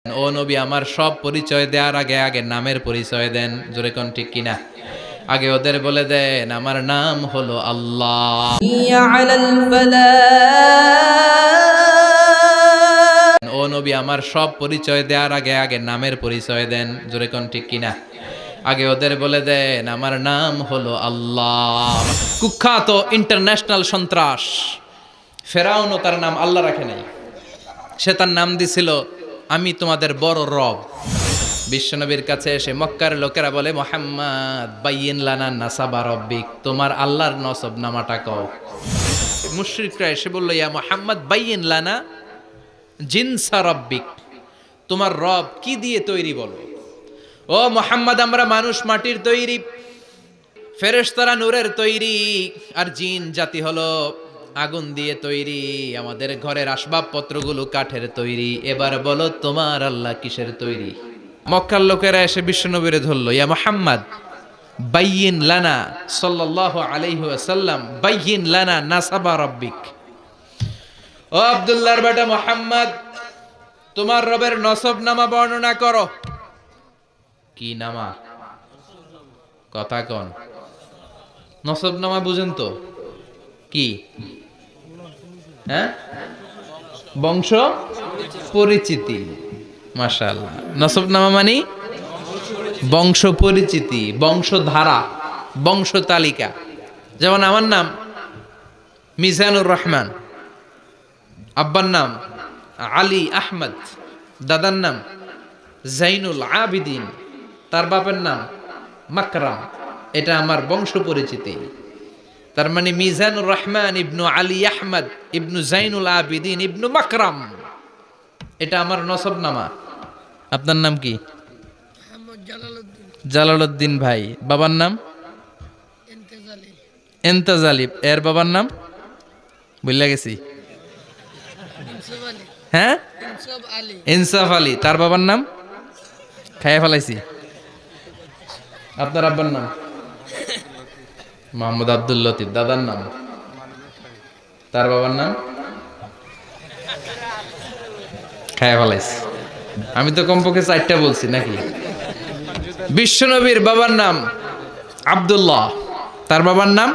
ও নবী, আমার সব পরিচয় দেওয়ার আগে আগে নামের পরিচয় দেন। জোরে কোন ঠিক কিনা? আগে ওদের বলে দেন আমার নাম হলো আল্লাহ। ও নবী, আমার সব পরিচয় দেওয়ার আগে আগে নামের পরিচয় দেন। জোরে কোন ঠিক কিনা? আগে ওদের বলে দেন আমার নাম হলো আল্লাহ। কুখ্যাত ইন্টারন্যাশনাল সন্ত্রাস ফেরাউনও তার নাম আল্লাহ রাখে নাই। সে তার নাম দিছিল আমি তোমাদের বড় রব। বিশ্বনবীর কাছে এসে মক্কার লোকেরা বলে মুহাম্মদ বাইয়িন লানা নাসাবা রব্বিক, তোমার আল্লাহর নসব নামাটা কও। মুশরিকরা এসে বলল ইয়া মুহাম্মদ বাইয়িন লানা জিনসা রব্বিক, তোমার রব কি দিয়ে তৈরি বলো। ও মুহাম্মদ, আমরা মানুষ মাটির তৈরি, ফেরেশতারা নূরের তৈরি, আর জিন জাতি হলো আগুন দিয়ে তৈরি, আমাদের ঘরের আসবাবপত্রগুলো কাঠের তৈরি। এবার বলো তোমার আল্লাহ কিসের তৈরি? মক্কার লোকেরা এসে বিশ্বনবীরে ধরল ইয়া মুহাম্মদ বাইয়িন লানা সাল্লাল্লাহু আলাইহি ওয়াসাল্লাম বাইয়িন লানা নাসাবা রাব্বিক। ও আব্দুল্লাহর বেটা মুহাম্মদ, তোমার রবের নসব নামা বর্ণনা করো। কি নামা? কথা কোন? নসব নামা বুঝেন তো কি? হ্যাঁ, বংশ পরিচিতি। মাশাআল্লাহ, নসবনামা মানে বংশ পরিচিতি, বংশধারা, বংশ তালিকা। যেমন আমার নাম মিজানুর রহমান, আব্বার নাম আলী আহমদ, দাদার নাম জাইনুল আবিদিন, তার বাপের নাম মাকরাম। এটা আমার বংশ পরিচিতি। তার মানে মিজানুর রহমান ইবনু আলী আহমদ ইবনু জাইনুল আবিদিন ইবনু মাকরাম, এটা আমার নসবনামা। আপনার নাম কি? জালালউদ্দিন ভাই। বাবার নাম এন্তাজালিব। এর বাবার নাম ভুলে গেছি। হ্যাঁ, ইনসাফ আলী। তার বাবার নাম খাইয়া ফেলাইছি। আপনার আব্বার নাম মোহাম্মদ আব্দুল লতিফ। দাদার নাম, তার বাবার নাম খাইয়া ফেলাইছি। আমি তো কমপক্ষে 4টা বলছি নাকি? বিশ্বনবীর বাবার নাম আব্দুল্লাহ, তার বাবার নাম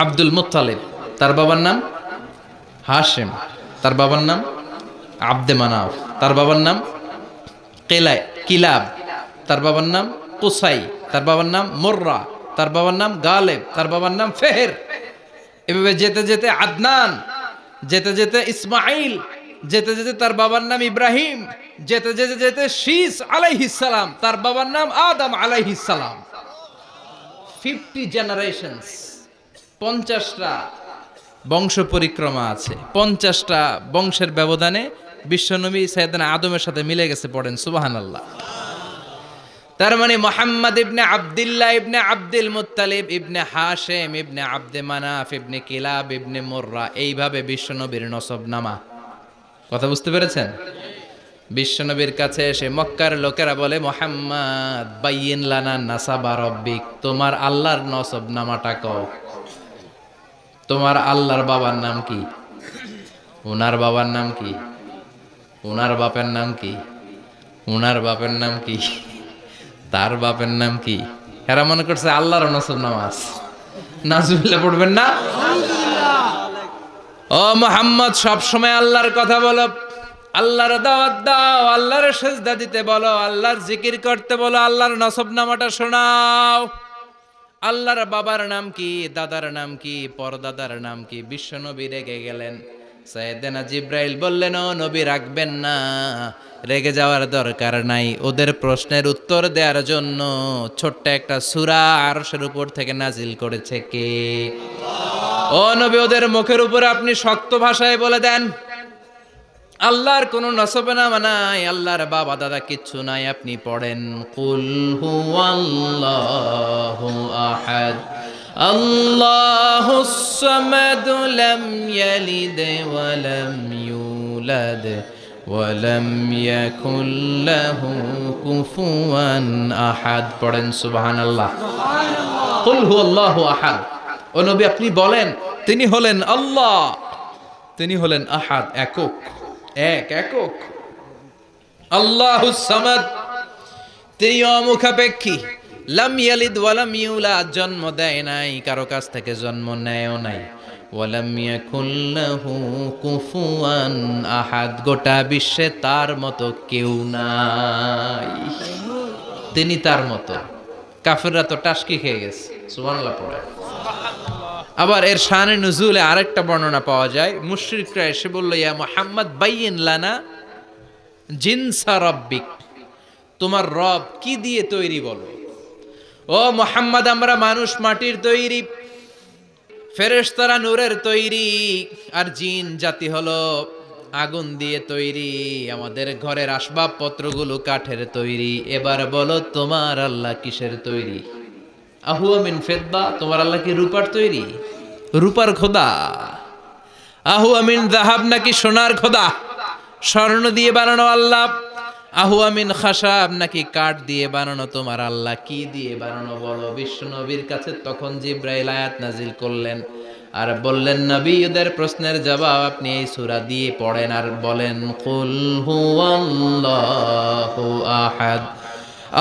আব্দুল মুত্তালিব, তার বাবার নাম হাশিম, তার বাবার নাম আব্দে মানাফ, তার বাবার নাম কিলাব, তার বাবার নাম কুসাই, তার বাবার নাম মুররা, তার বাবার নাম গালেব, তার বাবার নাম ফেহের। এভাবে যেতে যেতে আদনান, যেতে যেতে ইসমাইল, যেতে যেতে তার বাবার নাম ইব্রাহিম, যেতে যেতে যেতে শীস আলাইহিস সালাম, তার বাবার নাম আদম আলাইহিস সালাম। 50 জেনারেশনস, 50টা বংশ পরিক্রমা আছে। 50টা বংশের ব্যবধানে বিশ্বনবী সাইয়েদনা আদমের সাথে মিলে গেছে। পড়েন সুবহানাল্লাহ। তার মানে মুহাম্মদ ইবনে আব্দুল্লাহ ইবনে আব্দুল মুত্তালিব ইবনে হাশিম ইবনে আব্দে মানাফ ইবনে কিলাব ইবনে মুররা, এইভাবে বিশ্বনবীর নসবনামা। কথা বুঝতে পেরেছেন? বিশ্বনবীর কাছে এসে মক্কার লোকেরা বলে মুহাম্মদ বাইয়িন লানা নাসাবা রব্বিক, তোমার আল্লাহর নসবনামাটা কও। তোমার আল্লাহর বাবার নাম কি? ওনার বাবার নাম কি? ওনার বাপের নাম কি? ওনার বাপের নাম কি? তার বাপের নাম কি? এরা মনে করছে আল্লাহর নসবনামা আছে। নাজুবিল্লাহ পড়বেন না? ও মুহাম্মদ, সব সময় আল্লাহর কথা বলো, আল্লাহর দাওয়াত দাও, আল্লাহর সিজদা দিতে বলো, আল্লাহর জিকির করতে বলো, আল্লাহর নসবনামাটা শোনাও। আল্লাহর বাবার নাম কি? দাদার নাম কি? পরদাদার নাম কি? বিশ্বনবী রেগে গেলেন। সাইয়েদনা জিব্রাইল বললেন ও নবী রাখবেন না, রেগে যাওয়ার দরকার নাই। ওদের প্রশ্নের উত্তর দেওয়ার জন্য ছোট্ট একটা সূরা আরশের উপর থেকে নাজিল করেছে কে? ও নবী, ওদের মুখের উপরে আপনি শক্ত ভাষায় বলে দেন আল্লাহর কোনো নসবনামা নাই, আল্লাহর বাবা দাদা কিচ্ছু নাই। আপনি পড়েন কুল হুয়াল্লাহু আহাদ আল্লাহুস সামাদ লাম ইয়ালিদ ওয়া লাম ইউলাদ ওয়া লাম ইয়াকুল লাহু কুফুয়ান আহাদ। পড়েন সুবহানাল্লাহ। কুল হুয়াল্লাহু আহাদ। ও নবী, আপনি বলেন তিনি হলেন আল্লাহ, তিনি হলেন আহাদ, একক, একক। আল্লাহুস সামাদ, তিনি অমুখাপেক্ষী। লাম ইয়ালিদ ওয়ালাম ইউলাদ, জন্ম দেয় নাই, কারো কাছ থেকে জন্ম নেয়ও নাই। ওয়ালাম ইয়াকুল লাহু কুফুয়ান আহাদ, গোটা বিশ্বে তার মতো কেউ নাই, তিনি তার মতো। কাফেররা তো টাসকি খেয়ে গেছে, সুবহানাল্লাহ পড়ে। আবার এর শানে নুজুলে আরেকটা বর্ণনা পাওয়া যায়, মুশরিকরা এসে বলল, ইয়া মুহাম্মদ বাইয়িন লানা জিনসা রাব্বিক, তোমার রব কি দিয়ে তৈরি বলো। ও মুহাম্মদ, আমরা মানুষ মাটির তৈরি, ফেরেশতারা নূরের তৈরি, আর জিন জাতি হলো আগুন দিয়ে তৈরি, আমাদের ঘরের আসবাবপত্রগুলো কাঠের তৈরি। এবার বলো তোমার আল্লাহ কিসের তৈরি? আহুয়া মিন ফিদ্দা, তোমার আল্লাহ কি রূপার তৈরি? রূপার খোদা। আহুয়া মিন যাহাব, নাকি সোনার খোদা, স্বর্ণ দিয়ে বানানো আল্লাহ? আহুয়া মিন খাসাব, নাকি কাঠ দিয়ে বানানো তোমার আল্লাহ? কি দিয়ে বানানো বলো। বিশ্ব নবীর কাছে তখন জিব্রাইল আয়াত নাজিল করলেন আর বললেন, নবী, ওদের প্রশ্নের জবাব আপনি এই সূরা দিয়ে পড়েন আর বলেন, কুল হুয়াল্লাহু আহাদ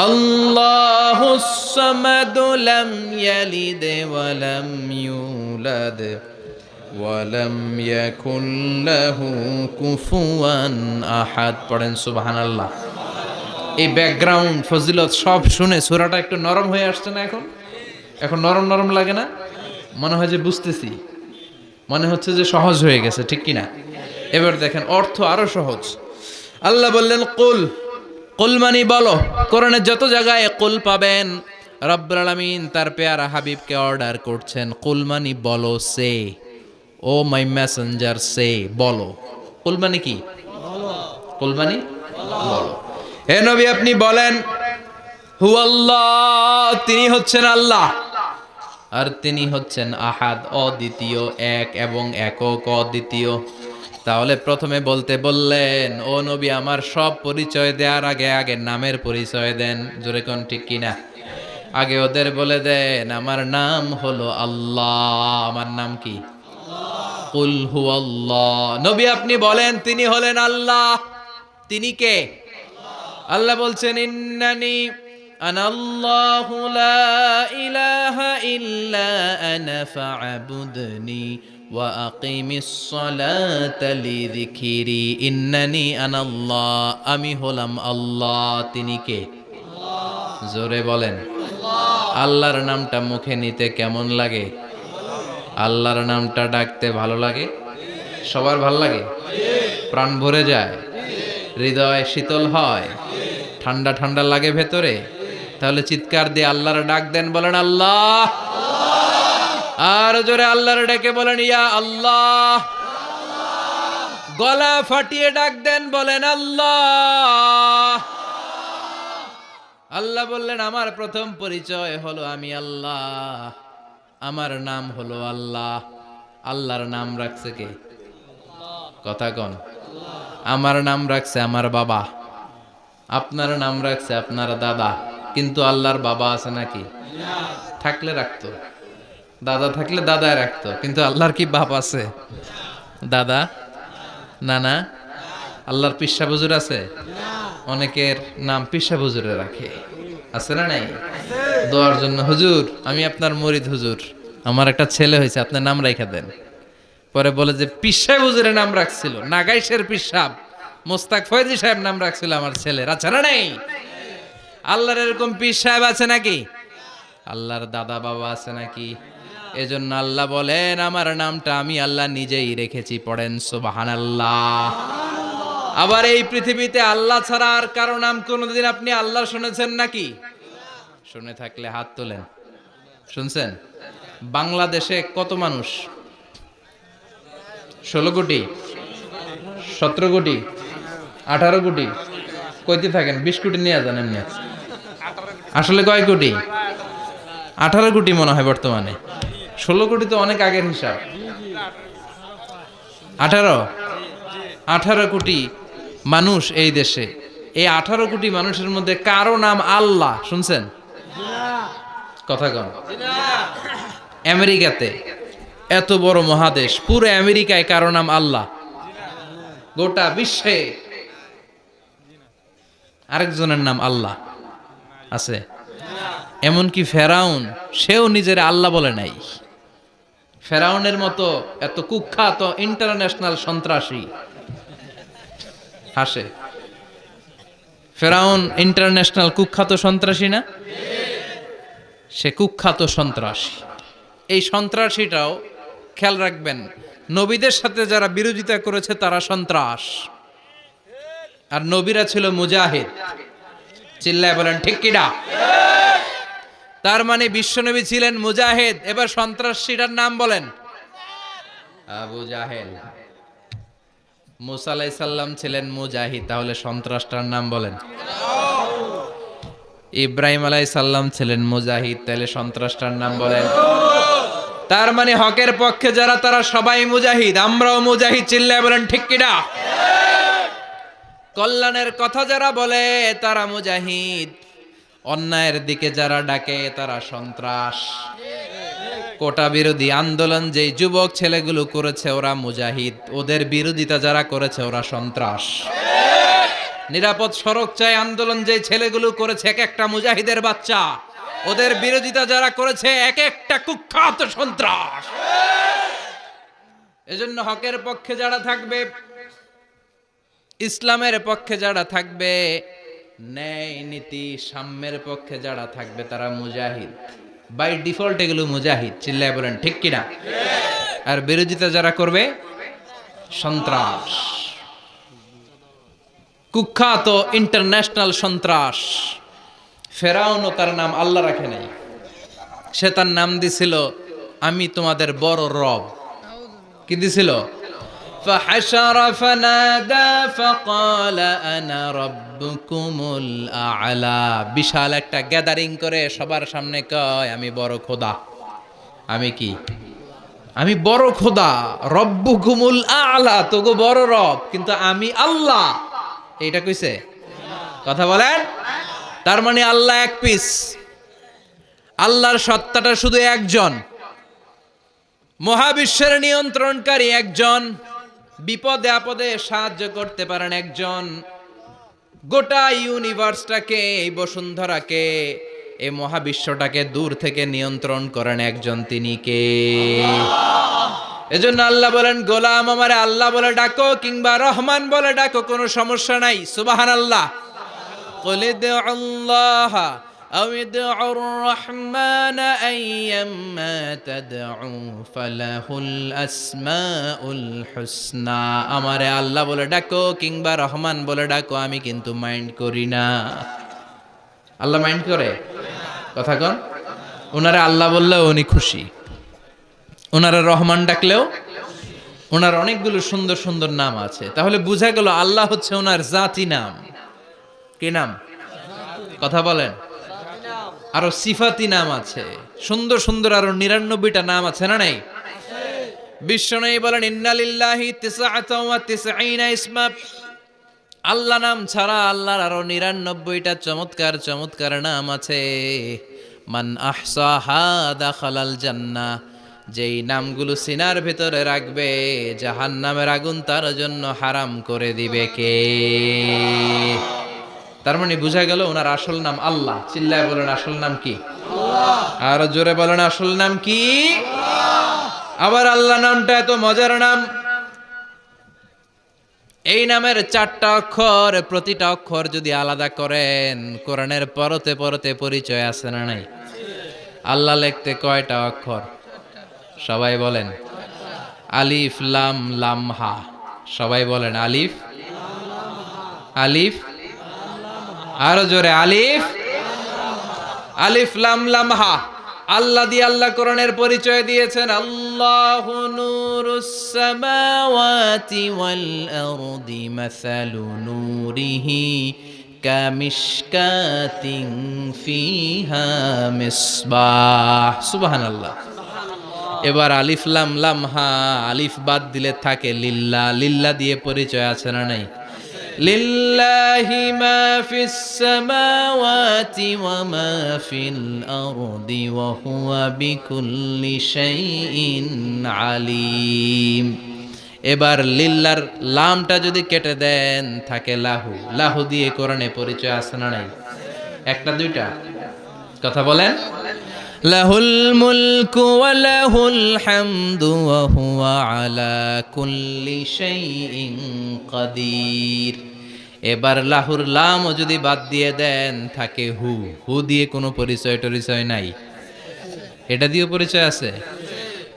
আল্লাহুস সামাদ লাম ইয়ালিদ ওয়া লাম ইউলাদ ওয়া লাম ইয়াকুল লাহু কুফুয়ান আহাদ। পড়েন সুবহানাল্লাহ। এই ব্যাকগ্রাউন্ড ফজিলত সব শুনে সূরাটা একটু নরম হয়ে আসছে না? এখন নরম নরম লাগে না? মনে হয় যে বুঝতেছি, মনে হচ্ছে যে সহজ হয়ে গেছে, ঠিক কিনা? এবার দেখেন অর্থ আরো সহজ। আল্লাহ বললেন কুল, কুল মানি বলো। কোরআনের যত জায়গায় কুল পাবেন, রব্বুল আলামিন তার পেয়ারা হাবিবকে অর্ডার করছেন, কুল মানি বলো, সে, ও মাই মেসেঞ্জার সে, বলো। কুল মানি কি? কুল মানি বলো। হে নবী, আপনি বলেন, হুয়াল্লাহ, তিনি হচ্ছেন আল্লাহ, আর তিনি হচ্ছেন আহাদ, অদ্বিতীয়, এক এবং একক, অদ্বিতীয়। তাহলে প্রথমে বলতে বললেন, ও নবী, আমার সব পরিচয় দেওয়ার আগে আগে নামের পরিচয় দেন। জোরে কোন ঠিক কিনা? আগে ওদের বলে দেন, আমার নাম হলো আল্লাহ। আমার নাম কি? কুল হুয়াল্লাহ। নবী, আপনি বলেন, তিনি হলেন আল্লাহ। তিনি কে? আল্লাহ বলছেন, ইন্নানি আনাল্লাহু লা ইলাহা ইল্লা আনা ফা'বুদনি ওয়া আকিমিস সালাতা লিযিকরি। ইন্নানি আনাল্লাহ, আমি হলাম আল্লাহ। তিনি কে? জোরে বলেন। আল্লাহর নামটা মুখে নিতে কেমন লাগে? আল্লাহর নামটা ডাকতে ভালো লাগে? সবার ভালো লাগে? প্রাণ ভরে যায়, হৃদয় শীতল হয়, ঠান্ডা ঠান্ডা লাগে ভেতরে? তাহলে চিৎকার দিয়ে আল্লাহর ডাক দেন, বলেন আল্লাহ। আর জোরে আল্লাহর ডেকে বলেন, ইয়া আল্লাহ। গলা ফাটিয়ে ডাক দেন, বলেন আল্লাহ। আল্লাহ বললেন, আমার প্রথম পরিচয় হলো আমি আল্লাহ, আমার নাম হলো আল্লাহ। আল্লাহর নাম রাখছে কে? কথা কন। আমার নাম রাখছে আমার বাবা, আপনার নাম রাখছে আপনার দাদা। কিন্তু আল্লাহর বাবা আছে নাকি? থাকলে রাখতো, দাদা থাকলে দাদায় রাখতো। কিন্তু আল্লাহর কি বাপ আছে? দাদা, নানা? আল্লাহর পিসা হুজুর আছে? অনেকের নাম পিসা হুজুরে রাখে, আছে না নাই? দোয়ার জন্য, হুজুর আমি আপনার মুরিদ, হুজুর আমার একটা ছেলে হয়েছে, আপনার নাম রাখা দেন। পরে বলে যে পিসা হুজুরের নাম রাখছিল, নাগাইশের পিসাব মোস্তাক ফয়জি সাহেব নাম রাখছিল আমার ছেলের, আছে না নাই? আল্লাহর এরকম পীর সাহেব আছে নাকি? আল্লাহর দাদা বাবা আছে নাকি? এজন্য আল্লাহ বলেন, আমার নামটা আমি আল্লাহ নিজেই রেখেছি। পড়েন সুবহানাল্লাহ। আবার এই পৃথিবীতে আল্লাহ ছাড়া আর কারো নাম কোনোদিন আপনি আল্লাহ শুনেছেন নাকি? শুনে থাকলে হাত তোলেন। শুনছেন? বাংলাদেশে কত মানুষ? 16 কোটি, 17 কোটি, 18 কোটি? কইতে থাকেন, 20 কোটি নিয়ে যান এমনি। আসলে কয় কোটি? 18 কোটি মনে হয় বর্তমানে। 16 কোটি তো অনেক আগের হিসাব। 18 কোটি মানুষ এই দেশে। এই 18 কোটি মানুষের মধ্যে কারো নাম আল্লাহ শুনছেন? কথা কম। আমেরিকাতে, এত বড় মহাদেশ, পুরো আমেরিকায় কারো নাম আল্লাহ? গোটা বিশ্বে আরেকজনের নাম আল্লাহ আছে? এমনকি ফেরাউন, সেও নিজের আল্লাহ বলে নাই। ফেরাউনের মতো এত কুখ্যাত ইন্টারন্যাশনাল সন্ত্রাসী হাসে। ফেরাউন ইন্টারন্যাশনাল কুখ্যাত সন্ত্রাসী না? সে কুখ্যাত সন্ত্রাসী। এই সন্ত্রাসীটাও খেয়াল রাখবেন, নবীদের সাথে যারা বিরোধিতা করেছে তারা সন্ত্রাস, আর নবীরা ছিল মুজাহিদ। চিল্লায় বলেন ঠিক কিনা? তার মানে বিশ্বনবী ছিলেন মুজাহিদ। এবার সন্ত্রাসীটার নাম বলেন। আবু জাহেল। মুসা আলাইহিস সালাম ছিলেন মুজাহিদ, তাহলে সন্ত্রাসটার নাম বলেন। ইব্রাহিম আলাইহিস সালাম ছিলেন মুজাহিদ, তাহলে সন্ত্রাসটার নাম বলেন। তার মানে হকের পক্ষে যারা তারা সবাই মুজাহিদ, আমরাও মুজাহিদ। চিল্লায় বলেন ঠিক কিনা? কল্যাণের কথা যারা বলে তারা মুজাহিদ, অন্যায়ের দিকে যারা ডাকে তারা সন্ত্রাস। কোটা বিরোধী আন্দোলন যেই যুবক ছেলেগুলো করেছে ওরা মুজাহিদ, ওদের বিরোধিতা যারা করেছে ওরা সন্ত্রাস। নিরাপদ সড়ক চাই আন্দোলন যেই ছেলেগুলো করেছে এক একটা মুজাহিদের বাচ্চা, ওদের বিরোধিতা যারা করেছে এক একটা কুখ্যাত সন্ত্রাস। এজন্য হকের পক্ষে যারা থাকবে, ইসলামের পক্ষে যারা থাকবে, ন্যায় নীতি সাম্যের পক্ষে যারা থাকবে তারা মুজাহিদ। বাই ডিফল্ট এগুলো মুজাহিদ। চিল্লায় বলেন ঠিক কিনা? আর বিরোধিতা যারা করবে সন্ত্রাস, কুখ্যাত ইন্টারন্যাশনাল সন্ত্রাস। ফেরাউনও তার নাম আল্লাহ রাখে নাই, সে তার নাম দিছিল আমি তোমাদের বড় রব। কি দিছিল? فحشر فنادى فقال انا ربكم الاعلى। বিশাল একটা গ্যাদারিং করে সবার সামনে কয় আমি বড় খোদা। আমি কি? আমি বড় খোদা, রব্বুকুমুল আ'লা, তোগো বড় রব, কিন্তু আমি আল্লাহ। এইটা কইছে? কথা বলেন। তার মানে আল্লাহ এক পিস, আল্লাহর সত্তাটা শুধু একজন, মহাবিশ্বের নিয়ন্ত্রণকারী একজন, বিপদে আপদে সাহায্য করতে পারেন একজন, গোটা ইউনিভার্সটাকে, এই বসুন্ধরাকে, এই মহাবিশ্বটাকে দূর থেকে নিয়ন্ত্রণ করেন একজন, তিনি কে? এজন্য আল্লাহ বলেন গোলাম আমারে আল্লাহ বলে ডাকো কিংবা রহমান বলে ডাকো, কোনো সমস্যা নাই। সুবহানাল্লাহ। কুল ইদউল্লাহ আও ইদউর রহমান আইয়াম্মা তাদউ ফালাহুল আসমাউল হুসনা। আমারে আল্লাহ বলে ডাকো কিংবা রহমান বলে ডাকো, আমি কিন্তু মাইন্ড করি না। আল্লাহ মাইন্ড করে? কথা কন। ওনারে আল্লাহ বললেও উনি খুশি, ওনারা রহমান ডাকলেও। ওনার অনেকগুলো সুন্দর সুন্দর নাম আছে, তাহলে বোঝা গেল আল্লাহ হচ্ছে ওনার জাতি নাম। কি নাম? কথা বলেন। আরো সিফাতি নাম আছে, সুন্দর সুন্দর আরো ৯৯টা নাম আছে না নাই? বিশ্বনবী বলেন ইন্নালিল্লাহি ৯৯ ইসমা। আল্লাহ নাম ছাড়া আল্লাহর আরো ৯৯টা চমৎকার চমৎকার নাম আছে। মান আহসাহা দাখালাল জান্নাহ। যেই নামগুলো সিনার ভিতরে রাখবে জাহান্নামের আগুন তার জন্য হারাম করে দিবে কে? তার মানে বোঝা গেল ওনার আসল নাম আল্লাহ। চিল্লায় বলেন আসল নাম কি? আল্লাহ। আর জোরে বলেন আসল নাম কি? আল্লাহ। আবার আল্লাহ নামটা এত মজার নাম, এই নামের 4টা অক্ষর, প্রতিটা অক্ষর যদি আলাদা করেন কোরআনের পরতে পরতে পরিচয় আছে না নাই? আল্লাহ লিখতে কয়টা অক্ষর? সবাই বলেন। আলিফ লাম লাম হা। সবাই বলেন আলিফ আলিফ। আরো জোরে আলিফ আলিফ লাম লাম হা। আল্লাহ দিয়ে আল্লাহ কোরআনের পরিচয় দিয়েছেন। আল্লাহু নূরুস সামাওয়াতি ওয়াল আরদি মাসালু নূরিহি কামিশকাতিন ফিহা মিসবাহ। সুবহানাল্লাহ। এবার আলিফ লাম লাম হা, আলিফ বাদ দিলে থাকে লিল্লাহ। লিল্লাহ দিয়ে পরিচয় আছে না নাই? লিল্লাহি মা ফিস সামাওয়াতি ওয়া মা ফিল আরদি ওয়া হুয়া বিকুল্লি শাইইন আলিম। এবার লিল্লার লামটা যদি কেটে দেন থাকে লাহু। লাহু দিয়ে কোরআনে পরিচয় আছে না নাই? একটা দুইটা কথা বলেন। লাহুল মুলকু ওয়া লাহুল হামদু ওয়া হুয়া আলা কুল্লি শাইইন কাদির। এবার লাহুর লামও যদি বাদ দিয়ে দেন থাকে হু। হু দিয়ে কোনো পরিচয় টরিচয় নাই, এটা দিয়ে পরিচয় আছে।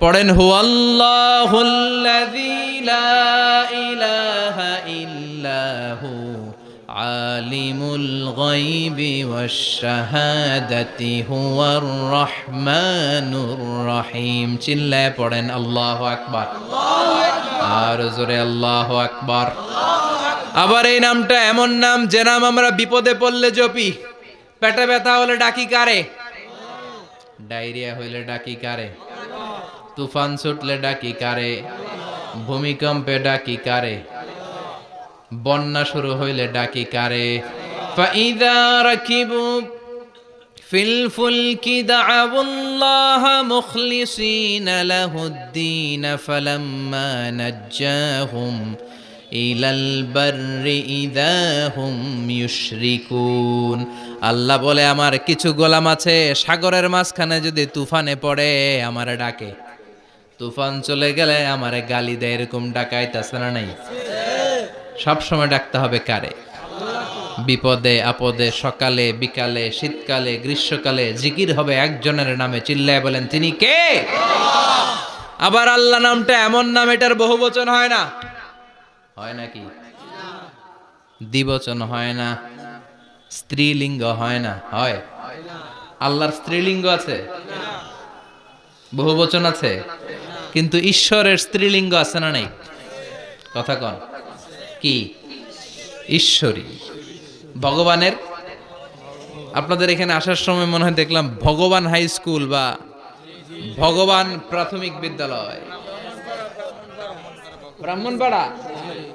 পড়েন হু আল্লাহুল্লাযী লা ইলাহা ইল্লাহু আলিমুল গায়বি ওয়াশ শাহাদাতি হুয়ার রহমানুর রহিম। চিল্লায় পড়েন আল্লাহু আকবার। আর জোরে আল্লাহু আকবার। আবার এই নামটা এমন নাম যে নাম আমরা বিপদে পড়লে জপি। পেটে ব্যথা হলে ডাকি কারে? ডায়রিয়া হইলে ডাকি কারে? তুফান ছুটলে ডাকি কারে? ভূমিকম্পে ডাকি কারে? বন্যা শুরু হইলে ডাকি কারে? ফাইদা রাকিবু ফিল ফুলকি দাআউল্লাহ মুখলিসিনা লাহুদ্দিন ফালাম্মা নাজ্জাহুম ইলাল বাররি ইযা হুম ইউশরিকুন। আল্লাহ বলে আমার কিছু গোলাম আছে সাগরের মাঝখানে যদি তুফানে পড়ে আমারে ডাকে, তুফান চলে গেলে আমারে গালি দেয়। এরকম ডাকাইতাছে না নাই? সব সময় ডাকতে হবে কারে? বিপদে আপদে, সকালে বিকালে, শীতকালে গ্রীষ্মকালে জিকির হবে একজনের নামে। চিল্লায় বলেন তিনি কে? আবার আল্লাহ নামটা এমন নাম এটার বহুবচন হয় না। হয় নাকি? দ্বিবচন হয় না, স্ত্রীলিঙ্গ হয় না। হয়? আল্লাহর স্ত্রীলিঙ্গ আছে, বহুবচন আছে, কিন্তু ঈশ্বরের স্ত্রীলিঙ্গ আছে না নাই? কথা কন কি? ঈশ্বরী। ভগবানের, আপনাদের এখানে আসার সময় মনে হয় দেখলাম ভগবান হাই স্কুল বা ভগবান প্রাথমিক বিদ্যালয়, ব্রাহ্মণপাড়া।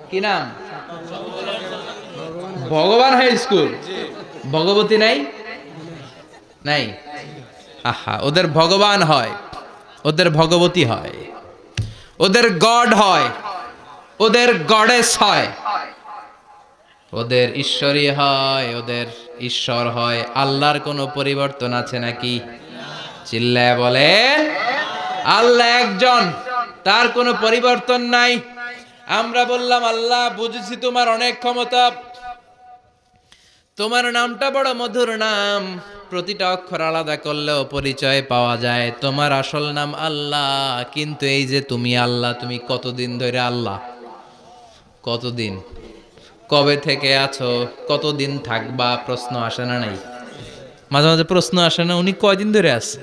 কি নাম? ভগবান হাই স্কুল। ভগবতী নাই? নাই। আহা, ওদের ভগবান হয়, ওদের ভগবতী হয়, ওদের গড হয়, ওদের গডেস হয়, ওদের ঈশ্বরী হয়, ওদের ঈশ্বর হয়। আল্লাহর কোনো পরিবর্তন আছে নাকি? চিল্লায় বলে আল্লাহ একজন, তার কোনো পরিবর্তন নাই। আমরা বললাম আল্লাহ বুঝেছি তোমার অনেক ক্ষমতা, তোমার নামটা বড় মধুর নাম, প্রতিটা অক্ষর আলাদা করলেও পরিচয় পাওয়া যায়। তোমার আসল নাম আল্লাহ, কিন্তু এই যে তুমি আল্লাহ, তুমি কতদিন ধরে আল্লাহ? কতদিন? কবে থেকে আছো? কতদিন থাকবা? প্রশ্ন আসে না নাই? মাঝে মাঝে প্রশ্ন আসে না উনি কয়দিন ধরে আছে?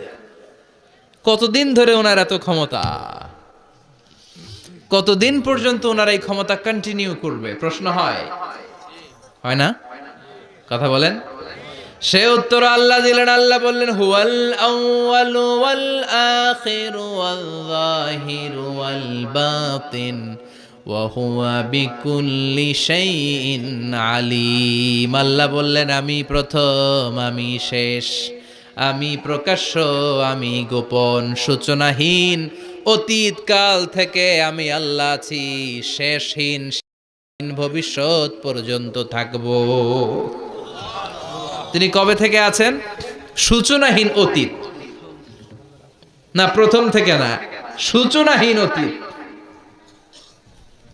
কতদিন ধরে ওনার এত ক্ষমতা? কতদিন পর্যন্ত ওনার এই ক্ষমতা কন্টিনিউ করবে? প্রশ্ন হয়? হয় না? কথা বলেন। সে উত্তর আল্লাহ দিলেন। আল্লাহ বললেন হুয়াল আউয়ালু ওয়াল আখিরু ওয়াল যাহিরু ওয়াল বাতিন ওয়া হুয়া বিকুল্লি শাইইন আলিম। আল্লাহ বললেন আমি প্রথম, আমি শেষ, আমি প্রকাশ্য, আমি গোপন, সূচনাহীন। অতীত কাল থেকে আমি আল্লাহ আছি, শেষহীন, ভবিষ্যৎ পর্যন্ত থাকবো। তিনি কবে থেকে আছেন? সূচনাহীন অতীত না, প্রথম থেকে না, সূচনাহীন অতীত।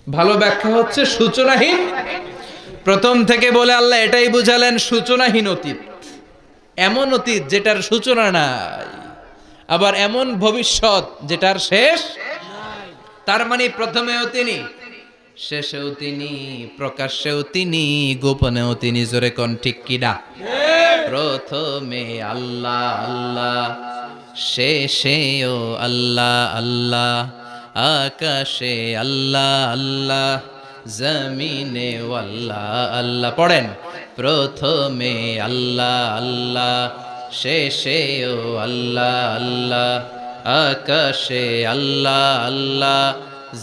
ভালো ব্যাখ্যা হচ্ছে সূচনাহীন। প্রথম থেকে বলে আল্লাহ এটাই বুঝালেন সূচনাহীন অতীত, এমন অতীত যেটার সূচনা নাই, আবার এমন ভবিষ্যৎ যেটার শেষ। তার মানে প্রথমেও তিনি, শেষেও তিনি, প্রকাশ্যেও তিনি, গোপনেও তিনি। জোরে কোন ঠিক কিনা? প্রথমে আল্লাহ আল্লাহ, শেষেও আল্লাহ আল্লাহ, আকাশে আল্লাহ আল্লাহ, জমিনে আল্লাহ আল্লাহ। পড়েন প্রথমে আল্লাহ আল্লাহ, শেষেও আল্লাহ আল্লাহ, আকাশে আল্লাহ আল্লাহ,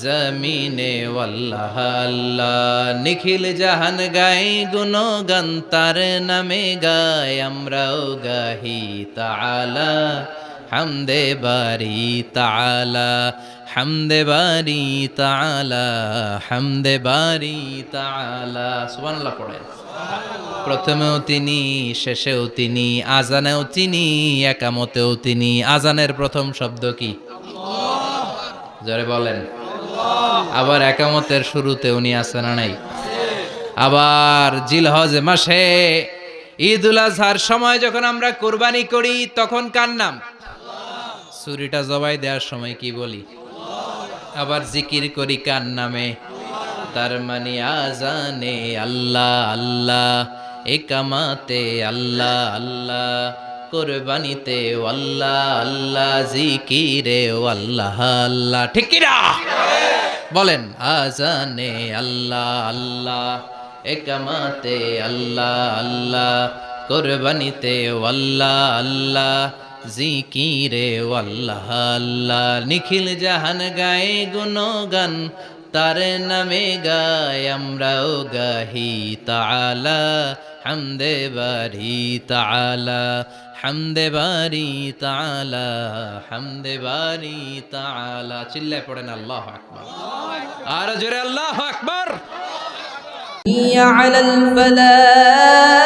জমিনে আল্লাহ আল্লাহ। নিখিল জাহান গাই গুণগান তার নামে গায়, আমরাও গাহি তাআলা হামদে বারি তাআলা। হামদে বারি তাআলা, হামদে বারি তাআলা। সুবহানাল্লাহ পড়েন। প্রথমেও তিনি, শেষেও তিনি, আজানেও তিনি, একামতেও তিনি। আজানের প্রথম শব্দ কি? জোরে বলেন। আবার একামতের শুরুতে উনি আছেন না নাই? আবার জিলহজ মাসে ঈদুল আজহার সময় যখন আমরা কুরবানি করি তখন কার নাম? ছুরিটা জবাই দেওয়ার সময় কি বলি? আবার জিকির করি কার নামে? তার মানে আজানে আল্লাহ আল্লাহ, একামাতে আল্লাহ আল্লাহ, কুরবানিতে আল্লাহ আল্লাহ, জিকিরে আল্লাহ আল্লাহ। ঠিক কি না? বলেন। আজানে আল্লাহ আল্লাহ, একামাতে আল্লাহ আল্লাহ, কুরবানিতে আল্লাহ আল্লাহ, জিকিরে আল্লাহ আল্লাহ। নিখিল জাহান গায়ে গুণগান, তার নামে গায় আমরাও গাহি তাআলা, হামদে বারি তাআলা, হামদে বারি তাআলা, হামদে বারি তাআলা। চিল্লায় পড়েন আল্লাহু আকবার। আর জোরে আল্লাহু আকবার। على الفلاح